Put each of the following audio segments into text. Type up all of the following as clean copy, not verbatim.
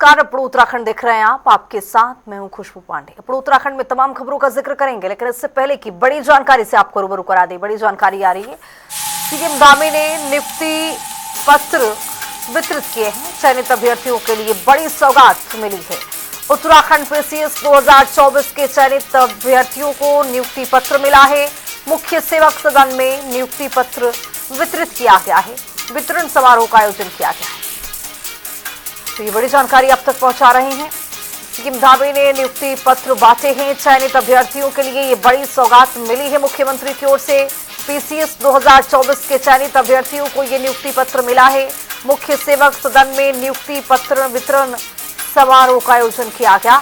नमस्कार, अपड़ो उत्तराखंड देख रहे हैं आप। आपके साथ मैं हूं खुशबू पांडे। अपड़ो उत्तराखंड में तमाम खबरों का जिक्र करेंगे, लेकिन इससे पहले की बड़ी जानकारी से आपको रूबरू करा दी। बड़ी जानकारी आ रही है, सीएम धामी ने नियुक्ति पत्र वितरित किए हैं। चयनित अभ्यर्थियों के लिए बड़ी सौगात मिली है। उत्तराखंड पीसीएस 2024 के चयनित अभ्यर्थियों को नियुक्ति पत्र मिला है। मुख्य सेवक सदन में नियुक्ति पत्र वितरित किया गया है। वितरण समारोह का आयोजन किया गया है। तो ये बड़ी जानकारी आप तक पहुंचा रहे हैं। सीएम धामी ने नियुक्ति पत्र बांटे हैं। चयनित अभ्यर्थियों के लिए ये बड़ी सौगात मिली है मुख्यमंत्री की ओर से। पीसीएस 2024 के चयनित अभ्यर्थियों को ये नियुक्ति पत्र मिला है। मुख्य सेवक सदन में नियुक्ति पत्र वितरण समारोह का आयोजन किया गया,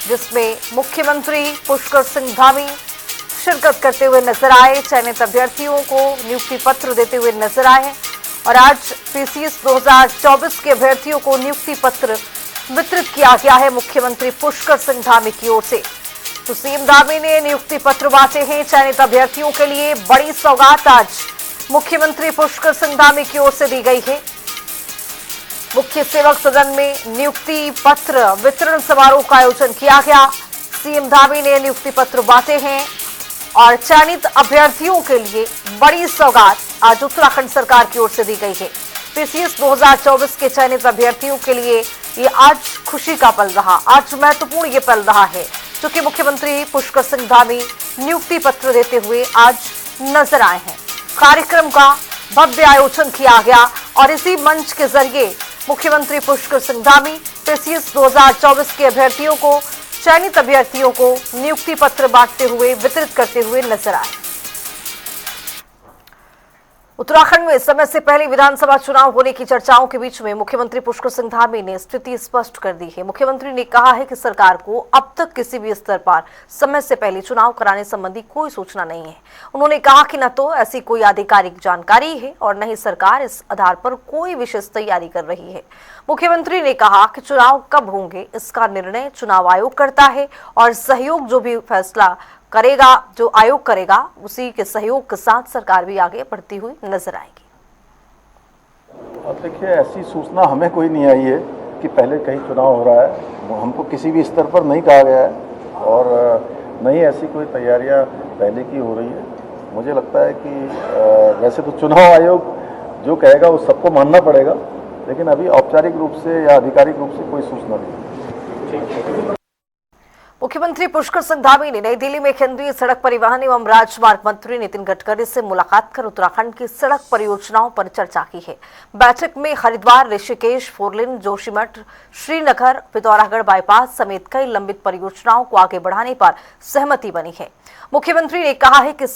जिसमें मुख्यमंत्री पुष्कर सिंह धामी शिरकत करते हुए नजर आए। चयनित अभ्यर्थियों को नियुक्ति पत्र देते हुए नजर आए और आज पीसीएस 2024 के अभ्यर्थियों को नियुक्ति पत्र वितरित किया गया है मुख्यमंत्री पुष्कर सिंह धामी की ओर से। तो सीएम धामी ने नियुक्ति पत्र बांटे हैं। चयनित अभ्यर्थियों के लिए बड़ी सौगात आज मुख्यमंत्री पुष्कर सिंह धामी की ओर से दी गई है। मुख्य सेवक सदन में नियुक्ति पत्र वितरण समारोह का आयोजन किया गया। सीएम धामी ने नियुक्ति पत्र बांटे हैं और चयनित अभ्यर्थियों के लिए बड़ी सौगात आज उत्तराखंड सरकार की ओर से दी गई है। पीसीएस 2024 के चयनित अभ्यर्थियों के लिए ये आज खुशी का पल रहा, आज महत्वपूर्ण ये पल रहा है, क्योंकि मुख्यमंत्री पुष्कर सिंह धामी नियुक्ति पत्र देते हुए आज नजर आए हैं। कार्यक्रम का भव्य आयोजन किया गया और इसी मंच के जरिए मुख्यमंत्री पुष्कर सिंह धामी पीसीएस 2024 के अभ्यर्थियों को चयनित अभ्यर्थियों को नियुक्ति पत्र बांटते हुए वितरित करते हुए नजर आए। उत्तराखंड में समय से पहले विधानसभा चुनाव होने की चर्चाओं के बीच में मुख्यमंत्री पुष्कर सिंह धामी ने स्थिति स्पष्ट कर दी है। मुख्यमंत्री ने कहा है कि सरकार को अब तक किसी भी स्तर पर समय से पहले चुनाव कराने संबंधी कोई सूचना नहीं है। उन्होंने कहा कि न तो ऐसी कोई आधिकारिक जानकारी है और न ही सरकार इस आधार पर कोई विशेष तैयारी कर रही है। मुख्यमंत्री ने कहा कि चुनाव कब होंगे इसका निर्णय चुनाव आयोग करता है और सहयोग जो भी फैसला करेगा, जो आयोग करेगा, उसी के सहयोग के साथ सरकार भी आगे बढ़ती हुई नजर आएगी। अब देखिए, ऐसी सूचना हमें कोई नहीं आई है कि पहले कहीं चुनाव हो रहा है। हमको किसी भी स्तर पर नहीं कहा गया है और नहीं ऐसी कोई तैयारियां पहले की हो रही है। मुझे लगता है कि वैसे तो चुनाव आयोग जो कहेगा वो सबको मानना पड़ेगा, लेकिन अभी औपचारिक रूप से या आधिकारिक रूप से कोई सूचना नहीं। मुख्यमंत्री पुष्कर सिंह धामी ने नई दिल्ली में केंद्रीय सड़क परिवहन एवं राजमार्ग मंत्री नितिन गडकरी से मुलाकात कर उत्तराखंड की सड़क परियोजनाओं पर चर्चा की है। बैठक में हरिद्वार ऋषिकेश फोरलेन, जोशीमठ, श्रीनगर, पिथौरागढ़ बाईपास समेत कई लंबित परियोजनाओं को आगे बढ़ाने पर सहमति बनी है। मुख्यमंत्री ने कहा है कि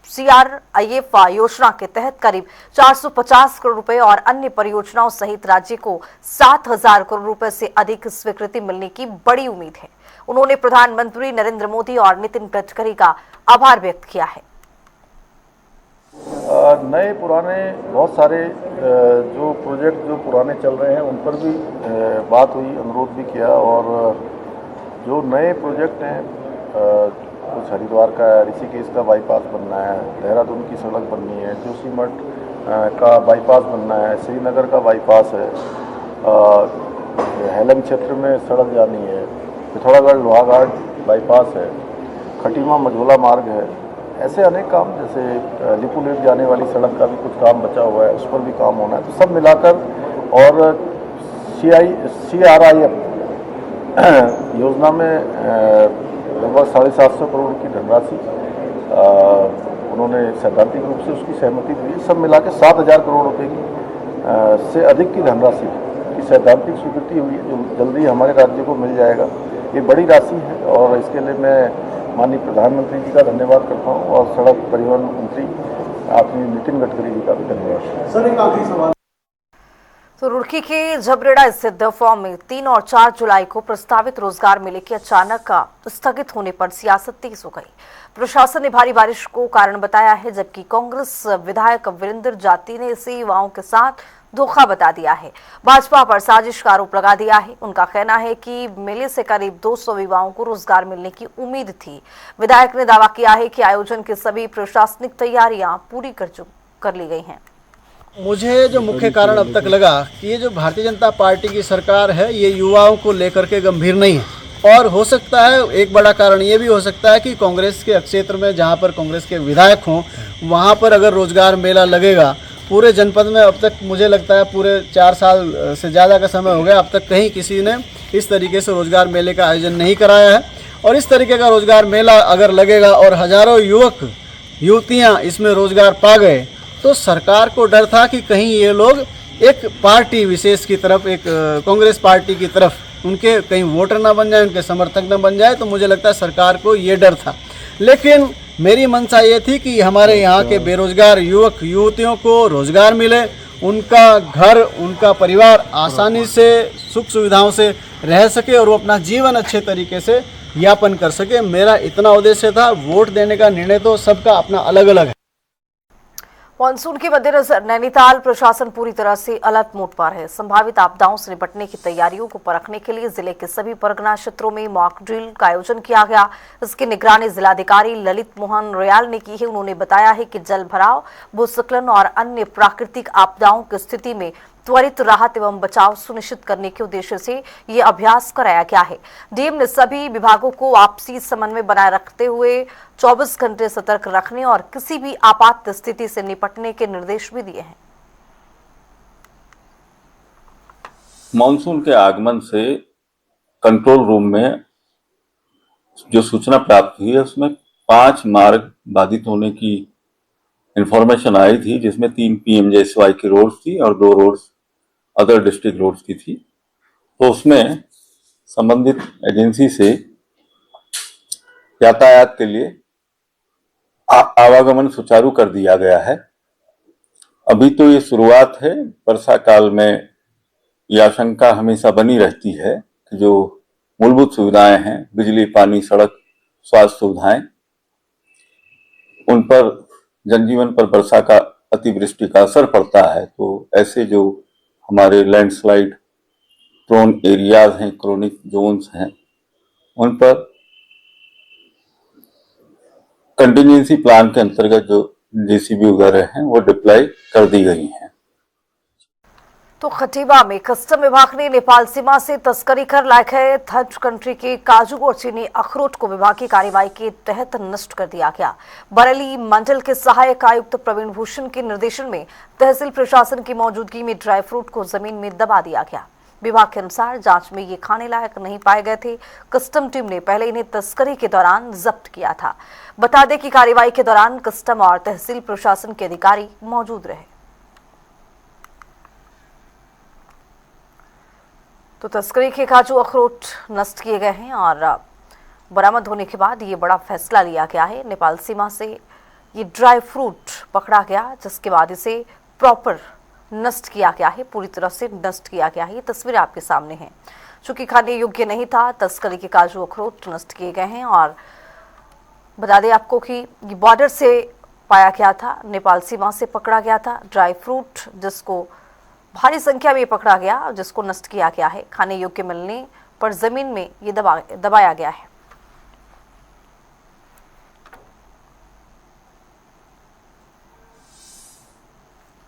सीआरआईएफ योजना के तहत करीब 450 करोड़ रुपए और अन्य परियोजनाओं सहित राज्य को 7,000 करोड़ रुपए से अधिक स्वीकृति मिलने की बड़ी उम्मीद है। उन्होंने प्रधानमंत्री नरेंद्र मोदी और नितिन गडकरी का आभार व्यक्त किया है। नए पुराने बहुत सारे जो प्रोजेक्ट जो पुराने चल रहे हैं उन पर भी बात हुई, अनुरोध भी किया और जो नए प्रोजेक्ट हैं, कुछ हरिद्वार का, ऋषिकेश का बाईपास बनना है, देहरादून की सड़क बननी है, जोशीमठ का बाईपास बनना है, श्रीनगर का बाईपास है, हेलम क्षेत्र में सड़क जानी है, पिथौरागढ़ लोहाघाट बाईपास है, खटीमा मझोला मार्ग है। ऐसे अनेक काम, जैसे लिपुलेख जाने वाली सड़क का भी कुछ काम बचा हुआ है, उस पर भी काम होना है। तो सब मिलाकर और सीआरआईएफ योजना में लगभग 750 करोड़ की धनराशि उन्होंने सैद्धांतिक रूप से उसकी सहमति दी। सब मिला के 7,000 करोड़ रुपए की से अधिक की धनराशि की सैद्धांतिक स्वीकृति हुई है, जो जल्दी हमारे राज्य को मिल जाएगा। ये बड़ी राशि है और इसके लिए मैं माननीय प्रधानमंत्री जी का धन्यवाद करता हूँ और सड़क परिवहन मंत्री आपने नितिन गडकरी जी का भी धन्यवाद। सर, एक आखिरी सवाल। तो रुड़की के झबरेड़ा स्थित फॉर्म में 3 और 4 जुलाई को प्रस्तावित रोजगार मेले के अचानक स्थगित होने पर सियासत तेज हो गई। प्रशासन ने भारी बारिश को कारण बताया है, जबकि कांग्रेस विधायक वीरेंद्र जाती ने इसे युवाओं के साथ धोखा बता दिया है। भाजपा पर साजिश का आरोप लगा दिया है। उनका कहना है कि मेले से करीब 200 युवाओं को रोजगार मिलने की उम्मीद थी। विधायक ने दावा किया है कि आयोजन की सभी प्रशासनिक तैयारियां पूरी कर ली गई हैं। मुझे जो मुख्य कारण अब तक लगा कि ये जो भारतीय जनता पार्टी की सरकार है ये युवाओं को लेकर के गंभीर नहीं है। और हो सकता है एक बड़ा कारण ये भी हो सकता है कि कांग्रेस के क्षेत्र में जहाँ पर कांग्रेस के विधायक हों वहाँ पर अगर रोजगार मेला लगेगा, पूरे जनपद में अब तक मुझे लगता है पूरे 4 साल से ज़्यादा का समय हो गया, अब तक कहीं किसी ने इस तरीके से रोजगार मेले का आयोजन नहीं कराया है। और इस तरीके का रोजगार मेला अगर लगेगा और हज़ारों युवक युवतियाँ इसमें रोजगार पा गए तो सरकार को डर था कि कहीं ये लोग एक पार्टी विशेष की तरफ, एक कांग्रेस पार्टी की तरफ उनके कहीं वोटर ना बन जाए, उनके समर्थक ना बन जाए। तो मुझे लगता है सरकार को ये डर था। लेकिन मेरी मंशा ये थी कि हमारे यहाँ के बेरोजगार युवक युवतियों को रोजगार मिले, उनका घर, उनका परिवार आसानी से सुख सुविधाओं से रह सके और वो अपना जीवन अच्छे तरीके से यापन कर सके। मेरा इतना उद्देश्य था। वोट देने का निर्णय तो सबका अपना अलग अलग है। मानसून के मद्देनजर नैनीताल प्रशासन पूरी तरह से अलर्ट मोड पर है। संभावित आपदाओं से निपटने की तैयारियों को परखने के लिए जिले के सभी परगना क्षेत्रों में मॉक ड्रिल का आयोजन किया गया। इसकी निगरानी जिलाधिकारी ललित मोहन रोयाल ने की है। उन्होंने बताया है कि जल भराव, भूस्खलन और अन्य प्राकृतिक आपदाओं की स्थिति में त्वरित राहत एवं बचाव सुनिश्चित करने के उद्देश्य से ये अभ्यास कराया गया है। डीएम ने सभी विभागों को आपसी समन्वय बनाए रखते हुए 24 घंटे सतर्क रखने और किसी भी आपात स्थिति से निपटने के निर्देश भी दिए हैं। मानसून के आगमन से कंट्रोल रूम में जो सूचना प्राप्त हुई है उसमें 5 मार्ग बाधित होने की इंफॉर्मेशन आई थी, जिसमें 3 पीएमजेएसवाई की रोड्स थी और 2 रोड्स अदर डिस्ट्रिक्ट रोड्स की थी। तो उसमें संबंधित एजेंसी से यातायात के लिए आवागमन सुचारू कर दिया गया है। अभी तो ये शुरुआत है। वर्षा काल में यह आशंका हमेशा बनी रहती है कि जो मूलभूत सुविधाएं हैं, बिजली, पानी, सड़क, स्वास्थ्य सुविधाएं, उन पर जनजीवन पर वर्षा का अतिवृष्टि का असर पड़ता है। तो ऐसे जो हमारे लैंडस्लाइड प्रोन एरियाज हैं, क्रोनिक जोन्स हैं, उन पर कंटिजेंसी प्लान के अंतर्गत जो जेसीबी वगैरह हैं वो डिप्लॉय कर दी गई हैं। तो खटीमा में कस्टम विभाग ने नेपाल सीमा से तस्करी कर लाए गए थर्ड कंट्री के काजू और चीनी अखरोट को विभागीय कार्रवाई के तहत नष्ट कर दिया गया। बरेली मंडल के सहायक आयुक्त प्रवीण भूषण के निर्देशन में तहसील प्रशासन की मौजूदगी में ड्राई फ्रूट को जमीन में दबा दिया गया। विभाग के अनुसार जांच में ये खाने लायक नहीं पाए गए थे। कस्टम टीम ने पहले इन्हें तस्करी के दौरान जब्त किया था। बता दें कि कार्रवाई के दौरान कस्टम और तहसील प्रशासन के अधिकारी मौजूद रहे। तो तस्करी के काजू अखरोट नष्ट किए गए हैं और बरामद होने के बाद ये बड़ा फैसला लिया गया है। नेपाल सीमा से ये ड्राई फ्रूट पकड़ा गया, जिसके बाद इसे प्रॉपर नष्ट किया गया है, पूरी तरह से नष्ट किया गया है। ये तस्वीर आपके सामने है। चूंकि खाने योग्य नहीं था, तस्करी के काजू अखरोट नष्ट किए गए हैं। और बता दें आपको कि ये बॉर्डर से पाया गया था, नेपाल सीमा से पकड़ा गया था ड्राई फ्रूट, जिसको भारी संख्या में पकड़ा गया, जिसको नष्ट किया गया है। खाने योग्य मिलने पर जमीन में ये दबाया गया है।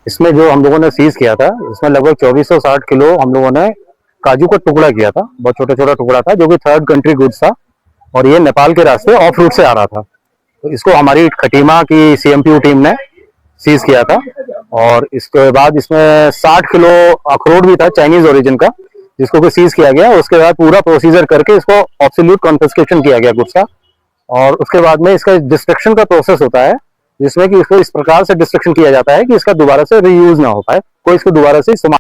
इसमें जो हम लोगों ने सीज किया था, इसमें लगभग 2460 किलो हम लोगों ने काजू का टुकड़ा किया था। बहुत छोटा छोटा टुकड़ा था, जो कि थर्ड कंट्री गुड्स था और ये नेपाल के रास्ते ऑफ रूट से आ रहा था। तो इसको हमारी खटीमा की सीएमपीयू टीम ने सीज किया था। और इसके बाद इसमें 60 किलो अखरोट भी था चाइनीज ओरिजिन का, जिसको भी सीज किया गया। उसके बाद पूरा प्रोसीजर करके इसको ऑब्सोल्यूट कॉन्फिस्केशन किया गया गुड्स का। और उसके बाद में इसका डिस्ट्रक्शन का प्रोसेस होता है, जिसमें कि इसको इस प्रकार से डिस्ट्रक्शन किया जाता है कि इसका दोबारा से रीयूज ना हो पाए, कोई इसको दोबारा से इस्तेमाल।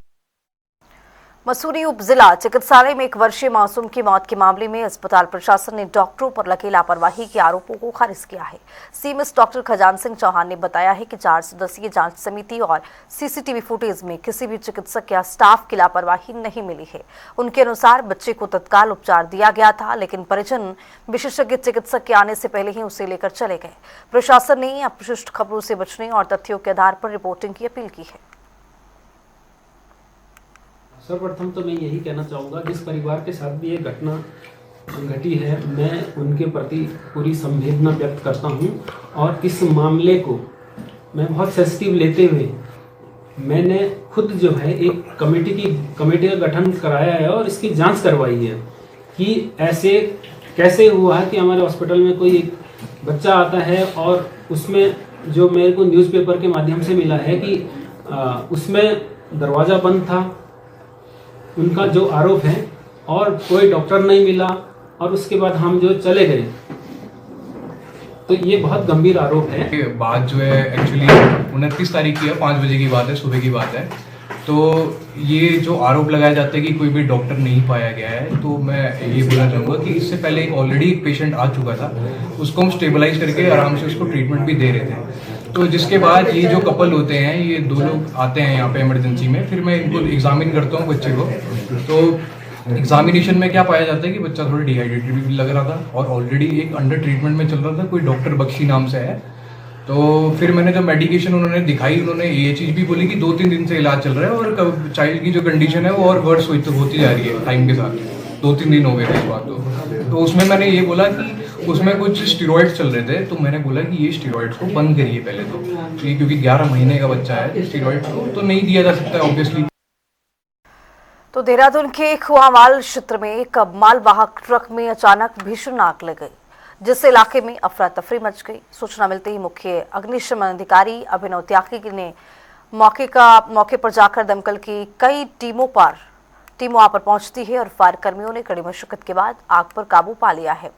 मसूरी उप जिला चिकित्सालय में 1 वर्षीय मासूम की मौत के मामले में अस्पताल प्रशासन ने डॉक्टरों पर लगे लापरवाही के आरोपों को खारिज किया है। सीएमएस डॉक्टर खजान सिंह चौहान ने बताया है कि 4 सदस्यीय जांच समिति और सीसीटीवी फुटेज में किसी भी चिकित्सक या स्टाफ की लापरवाही नहीं मिली है। उनके अनुसार बच्चे को तत्काल उपचार दिया गया था, लेकिन परिजन विशेषज्ञ चिकित्सक के आने से पहले ही उसे लेकर चले गए। प्रशासन ने अपशिष्ट खबरों से बचने और तथ्यों के आधार पर रिपोर्टिंग की अपील की है। सर्वप्रथम तो मैं यही कहना चाहूँगा, जिस परिवार के साथ भी ये घटना घटी है, मैं उनके प्रति पूरी संवेदना व्यक्त करता हूँ और इस मामले को मैं बहुत सेंसिटिव लेते हुए मैंने खुद जो है एक कमेटी का गठन कराया है और इसकी जांच करवाई है कि ऐसे कैसे हुआ है कि हमारे हॉस्पिटल में कोई एक बच्चा आता है और उसमें जो मेरे को न्यूज़पेपर के माध्यम से मिला है कि उसमें दरवाज़ा बंद था, उनका जो आरोप है, और कोई डॉक्टर नहीं मिला और उसके बाद हम जो चले गए, तो ये बहुत गंभीर आरोप है। ये बात जो है एक्चुअली 29 तारीख की है, 5 बजे की बात है, सुबह की बात है। तो ये जो आरोप लगाए जाते हैं कि कोई भी डॉक्टर नहीं पाया गया है, तो मैं ये बोलना चाहूँगा कि इससे पहले ऑलरेडी एक पेशेंट आ चुका था, उसको हम स्टेबलाइज करके आराम से उसको ट्रीटमेंट भी दे रहे थे। तो जिसके बाद ये जो कपल होते हैं, ये 2 लोग आते हैं यहाँ पे इमरजेंसी में, फिर मैं इनको एग्जामिन करता हूँ बच्चे को। तो एग्जामिनेशन में क्या पाया जाता है कि बच्चा थोड़ा डिहाइड्रेटेड भी लग रहा था और ऑलरेडी एक अंडर ट्रीटमेंट में चल रहा था, कोई डॉक्टर बख्शी नाम से है। तो फिर मैंने जब मेडिकेशन उन्होंने दिखाई, उन्होंने ये चीज़ भी बोली कि 2-3 दिन से इलाज चल रहा है और चाइल्ड की जो कंडीशन है वो और वर्स होती जा रही है टाइम के साथ। 2-3 दिन हो गए थे इस बात तो उसमें मैंने ये बोला कि उसमें कुछ स्टेरॉइड्स चल रहे थे, तो मैंने बोला कि ये स्टेरॉइड्स को बंद करिए पहले तो ये, क्योंकि 11 महीने का बच्चा है, स्टेरॉइड्स को तो नहीं दिया जा सकता है ऑब्वियसली। तो देहरादून के खुआमाल क्षेत्र में एक मालवाहक ट्रक में अचानक भीषण आग लग गई, जिससे इलाके में अफरा तफरी मच गई। सूचना मिलते ही मुख्य अग्निशमन अधिकारी अभिनव त्यागी ने मौके पर जाकर दमकल की कई टीमों वहां पर पहुंचती है और फायर कर्मियों ने कड़ी मशक्कत के बाद आग पर काबू पा लिया है।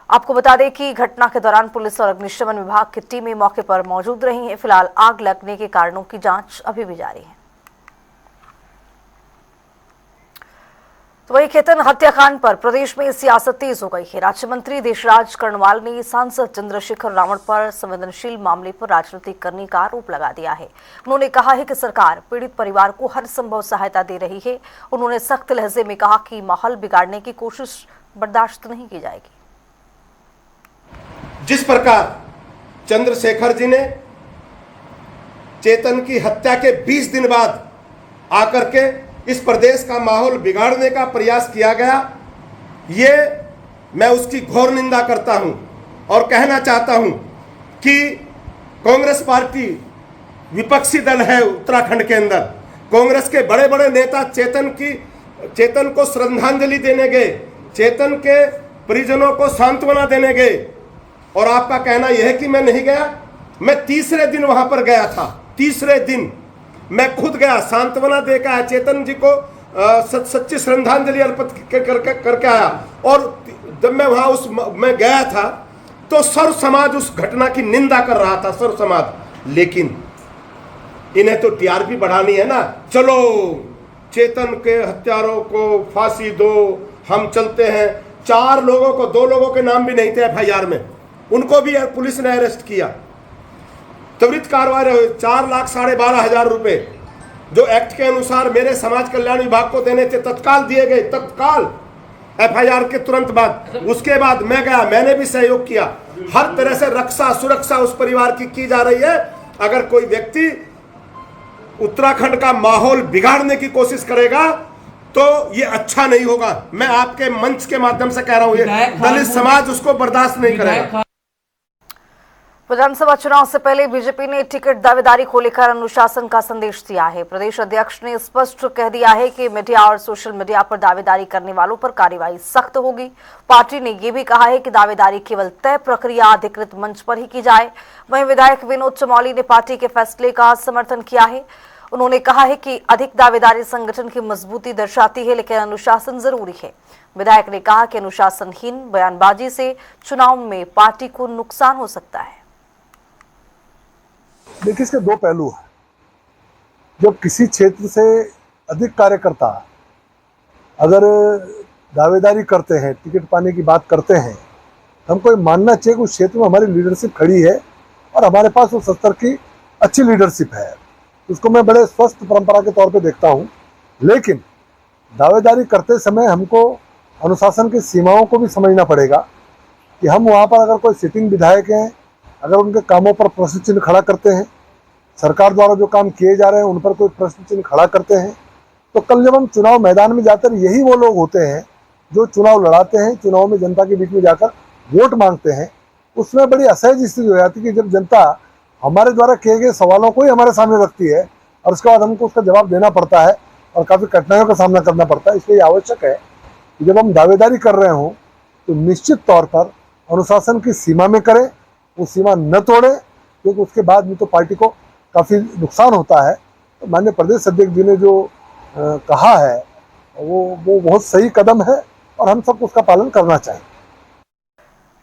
आपको बता दें कि घटना के दौरान पुलिस और अग्निशमन विभाग की टीमें मौके पर मौजूद रही हैं। फिलहाल आग लगने के कारणों की जांच अभी भी जारी है। तो वही खेतन हत्याकांड पर प्रदेश में सियासत तेज हो गई है। राज्य मंत्री देशराज कर्णवाल ने सांसद चंद्रशेखर रावण पर संवेदनशील मामले पर राजनीति करने का आरोप लगा दिया है। उन्होंने कहा है कि सरकार पीड़ित परिवार को हर संभव सहायता दे रही है। उन्होंने सख्त लहजे में कहा कि माहौल बिगाड़ने की कोशिश बर्दाश्त नहीं की जाएगी। जिस प्रकार चंद्रशेखर जी ने चेतन की हत्या के 20 दिन बाद आकर के इस प्रदेश का माहौल बिगाड़ने का प्रयास किया गया, ये मैं उसकी घोर निंदा करता हूं और कहना चाहता हूं कि कांग्रेस पार्टी विपक्षी दल है उत्तराखंड के अंदर। कांग्रेस के बड़े बड़े नेता चेतन को श्रद्धांजलि देने गए, चेतन के परिजनों को सांत्वना देने गए, और आपका कहना यह है कि मैं नहीं गया। मैं तीसरे दिन वहां पर गया था, तीसरे दिन मैं खुद गया, सांत्वना देकर आया, चेतन जी को सच्ची श्रद्धांजलि अर्पित करके आया। और जब मैं वहां मैं गया था तो सर्व समाज उस घटना की निंदा कर रहा था, सर्व समाज। लेकिन इन्हें तो टीआरपी बढ़ानी है ना, चलो चेतन के हत्यारों को फांसी दो, हम चलते हैं। 4 लोगों को, 2 लोगों के नाम भी नहीं थे FIR में, उनको भी पुलिस ने अरेस्ट किया। त्वरित कार्रवाई हुई। 4,12,500 रुपए जो एक्ट के अनुसार मेरे समाज कल्याण विभाग को देने थे, तत्काल दिए गए, तत्काल FIR के तुरंत बाद। उसके बाद मैं गया, मैंने भी सहयोग किया। हर तरह से रक्षा सुरक्षा उस परिवार की जा रही है। अगर कोई व्यक्ति उत्तराखंड का माहौल बिगाड़ने की कोशिश करेगा तो ये अच्छा नहीं होगा। मैं आपके मंच के माध्यम से कह रहा हूं, ये दलित समाज उसको बर्दाश्त नहीं करेगा। विधानसभा चुनाव से पहले बीजेपी ने टिकट दावेदारी को लेकर अनुशासन का संदेश दिया है। प्रदेश अध्यक्ष ने स्पष्ट कह दिया है कि मीडिया और सोशल मीडिया पर दावेदारी करने वालों पर कार्रवाई सख्त होगी। पार्टी ने यह भी कहा है कि दावेदारी केवल तय प्रक्रिया अधिकृत मंच पर ही की जाए। वहीं विधायक विनोद चमोली ने पार्टी के फैसले का समर्थन किया है। उन्होंने कहा है कि अधिक दावेदारी संगठन की मजबूती दर्शाती है, लेकिन अनुशासन जरूरी है। विधायक ने कहा कि अनुशासनहीन बयानबाजी से चुनाव में पार्टी को नुकसान हो सकता है। देखिए, इसके 2 पहलू हैं। जब किसी क्षेत्र से अधिक कार्यकर्ता अगर दावेदारी करते हैं, टिकट पाने की बात करते हैं, तो हमको ये मानना चाहिए कि उस क्षेत्र में हमारी लीडरशिप खड़ी है और हमारे पास उस स्तर की अच्छी लीडरशिप है। उसको मैं बड़े स्वस्थ परंपरा के तौर पे देखता हूँ। लेकिन दावेदारी करते समय हमको अनुशासन की सीमाओं को भी समझना पड़ेगा कि हम वहाँ पर अगर कोई सिटिंग विधायक हैं, अगर उनके कामों पर प्रश्न चिन्ह खड़ा करते हैं, सरकार द्वारा जो काम किए जा रहे हैं उन पर कोई प्रश्न चिन्ह खड़ा करते हैं, तो कल जब हम चुनाव मैदान में जाकर, यही वो लोग होते हैं जो चुनाव लड़ाते हैं, चुनाव में जनता के बीच में जाकर वोट मांगते हैं, उसमें बड़ी असहज स्थिति हो जाती है कि जब जनता हमारे द्वारा किए गए सवालों को ही हमारे सामने रखती है और उसके बाद हमको उसका जवाब देना पड़ता है और काफ़ी कठिनाइयों का सामना करना पड़ता है। इसलिए आवश्यक है कि जब हम दावेदारी कर रहे हों तो निश्चित तौर पर अनुशासन की सीमा में करें, वो सीमा न तोड़ें, क्योंकि उसके बाद में तो पार्टी को काफ़ी नुकसान होता है। तो माननीय प्रदेश अध्यक्ष जी ने जो कहा है वो बहुत सही कदम है और हम सबको उसका पालन करना चाहिए।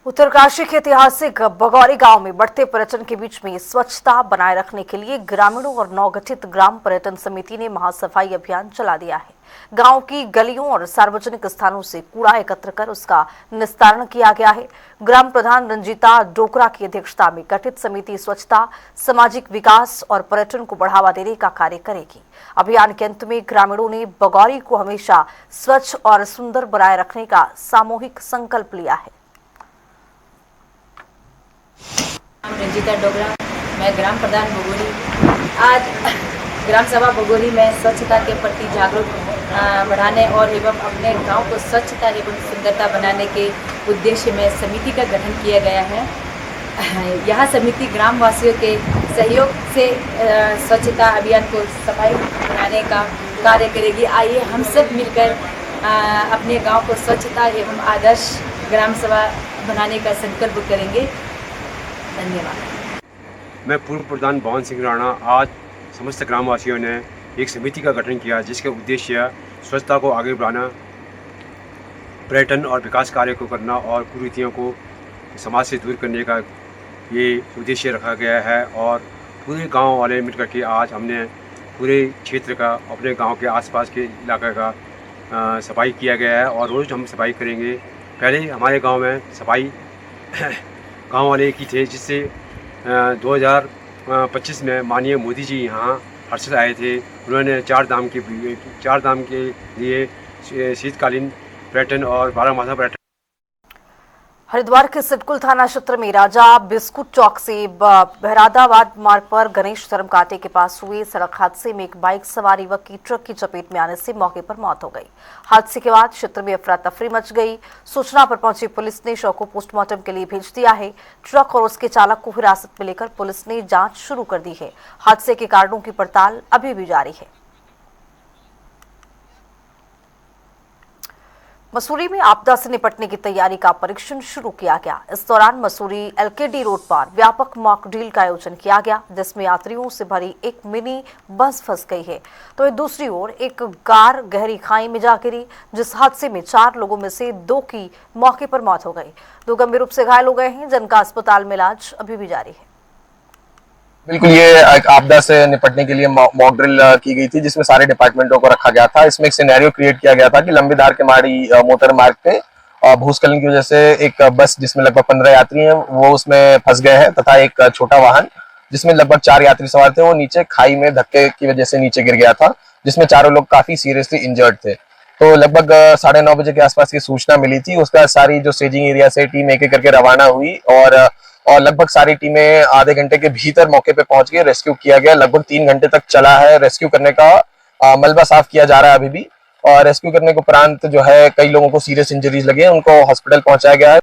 उत्तरकाशी के ऐतिहासिक बगौरी गांव में बढ़ते पर्यटन के बीच में स्वच्छता बनाए रखने के लिए ग्रामीणों और नवगठित ग्राम पर्यटन समिति ने महासफाई अभियान चला दिया है। गांव की गलियों और सार्वजनिक स्थानों से कूड़ा एकत्र कर उसका निस्तारण किया गया है। ग्राम प्रधान रंजीता डोकरा की अध्यक्षता में गठित समिति स्वच्छता, सामाजिक विकास और पर्यटन को बढ़ावा देने का कार्य करेगी। अभियान के अंत में ग्रामीणों ने बगौरी को हमेशा स्वच्छ और सुंदर बनाए रखने का सामूहिक संकल्प लिया है। रंजीता डोगरा, मैं ग्राम प्रधान बगोरी। आज ग्राम सभा बगोरी में स्वच्छता के प्रति जागरूक बढ़ाने और एवं अपने गांव को स्वच्छता एवं सुंदरता बनाने के उद्देश्य में समिति का गठन किया गया है। यह समिति ग्राम वासियों के सहयोग से स्वच्छता अभियान को सफाई बनाने का कार्य करेगी। आइए हम सब मिलकर अपने गांव को स्वच्छता एवं आदर्श ग्राम सभा बनाने का संकल्प करेंगे। धन्यवाद। मैं पूर्व प्रधान भवन सिंह राणा। आज समस्त ग्रामवासियों ने एक समिति का गठन किया जिसका उद्देश्य स्वच्छता को आगे बढ़ाना, पर्यटन और विकास कार्य को करना और कुरीतियों को समाज से दूर करने का ये उद्देश्य रखा गया है। और पूरे गांव वाले मिलकर के आज हमने पूरे क्षेत्र का, अपने गांव के आसपास के इलाके का सफाई किया गया है और रोज़ हम सफाई करेंगे। पहले हमारे गांव में सफाई गांव वाले की थे, जिससे 2025 में माननीय मोदी जी यहाँ हर्षित आए थे। उन्होंने चार धाम के लिए शीतकालीन पर्यटन और 12 मासा पर्यटन। हरिद्वार के सिडकुल थाना क्षेत्र में राजा बिस्कुट चौक से बहरादाबाद मार्ग पर गणेश धर्म कांटे के पास हुए सड़क हादसे में एक बाइक सवार युवक की ट्रक की चपेट में आने से मौके पर मौत हो गई। हादसे के बाद क्षेत्र में अफरा तफरी मच गई। सूचना पर पहुंची पुलिस ने शव को पोस्टमार्टम के लिए भेज दिया है। ट्रक और उसके चालक को हिरासत में लेकर पुलिस ने जांच शुरू कर दी है। हादसे के कारणों की पड़ताल अभी भी जारी है। मसूरी में आपदा से निपटने की तैयारी का परीक्षण शुरू किया गया। इस दौरान मसूरी एलकेडी रोड पर व्यापक मॉक ड्रिल का आयोजन किया गया, जिसमें यात्रियों से भरी एक मिनी बस फंस गई है तो दूसरी ओर एक कार गहरी खाई में जा गिरी, जिस हादसे में 4 लोगों में से 2 की मौके पर मौत हो गई। 2 गंभीर रूप से घायल हो गए हैं, जिनका अस्पताल में इलाज अभी भी जारी है। बिल्कुल, ये आपदा से निपटने के लिए मॉक ड्रिल की गई थी, जिसमें सारे डिपार्टमेंटों को रखा गया था। इसमें एक सिनेरियो क्रिएट किया गया था कि लंबी धार के माड़ी मोटर मार्ग पे भूस्खलन की वजह से एक बस जिसमें लगभग 15 यात्री हैं वो उसमें फंस गए हैं, तथा एक छोटा वाहन जिसमें लगभग 4 यात्री सवार थे वो नीचे खाई में धक्के की वजह से नीचे गिर गया था, जिसमें चारों लोग काफी सीरियसली इंजर्ड थे। तो लगभग 9:30 बजे के आसपास की सूचना मिली थी। उसके बाद सारी जो स्टेजिंग एरिया से टीम एक एक करके रवाना हुई और लगभग सारी टीमें आधे घंटे के भीतर मौके पे पहुंच गए। रेस्क्यू किया गया, लगभग 3 घंटे तक चला है रेस्क्यू करने का। मलबा साफ किया जा रहा है अभी भी, और रेस्क्यू करने के उपरांत जो है कई लोगों को सीरियस इंजरीज लगे हैं, उनको हॉस्पिटल पहुंचाया गया है।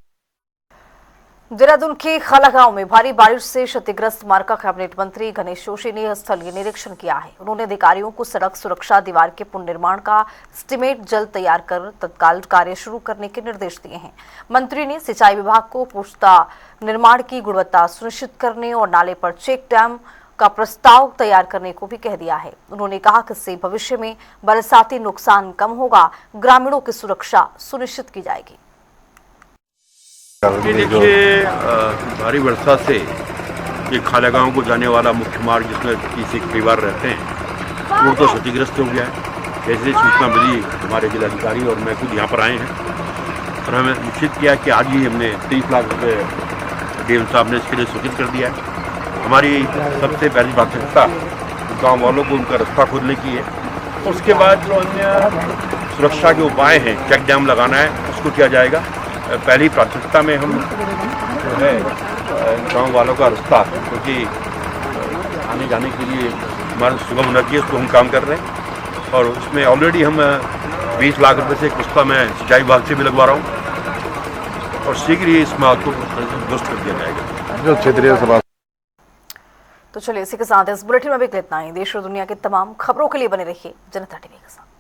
देहरादून के खाला गांव में भारी बारिश से क्षतिग्रस्त मार्ग का कैबिनेट मंत्री गणेश जोशी ने स्थलीय निरीक्षण किया है। उन्होंने अधिकारियों को सड़क सुरक्षा दीवार के पुनर्निर्माण का एस्टीमेट जल्द तैयार कर तत्काल कार्य शुरू करने के निर्देश दिए हैं। मंत्री ने सिंचाई विभाग को पुख्ता निर्माण की गुणवत्ता सुनिश्चित करने और नाले पर चेक डैम का प्रस्ताव तैयार करने को भी कह दिया है। उन्होंने कहा कि इससे भविष्य में बरसाती नुकसान कम होगा, ग्रामीणों की सुरक्षा सुनिश्चित की जाएगी। देखिए, भारी वर्षा से ये खाला गांव को जाने वाला मुख्य मार्ग जिसमें 30 परिवार रहते हैं वो तो क्षतिग्रस्त हो गया है। जैसे सूचना मिली हमारे जिलाधिकारी और मैं खुद यहाँ पर आए हैं और हमें निश्चित किया कि आज ही हमने 30 लाख रुपये डीएम साहब ने इसके लिए सूचित कर दिया है। हमारी सबसे पहली प्राथमिकता गाँव वालों को उनका रास्ता खोलने की है। उसके बाद जो अन्य सुरक्षा के उपाय हैं, चेक डैम लगाना है, उसको किया जाएगा। पहली प्राथमिकता में हम जो है गाँव वालों का रास्ता, क्योंकि आने जाने के लिए हमारा सुगम होना चाहिए, उसको हम काम कर रहे हैं। और उसमें ऑलरेडी हम 20 लाख रुपए से एक रास्ता मैं सिंचाई विभाग से भी लगवा रहा हूँ और शीघ्र ही इस मार्ग को दुरुस्त कर दिया जाएगा। जो क्षेत्रीय सभा तो चलिए इसी के साथ इस बुलेटिन में भी इतना ही। देश और दुनिया की तमाम खबरों के लिए बने रहिए जनता टीवी के साथ।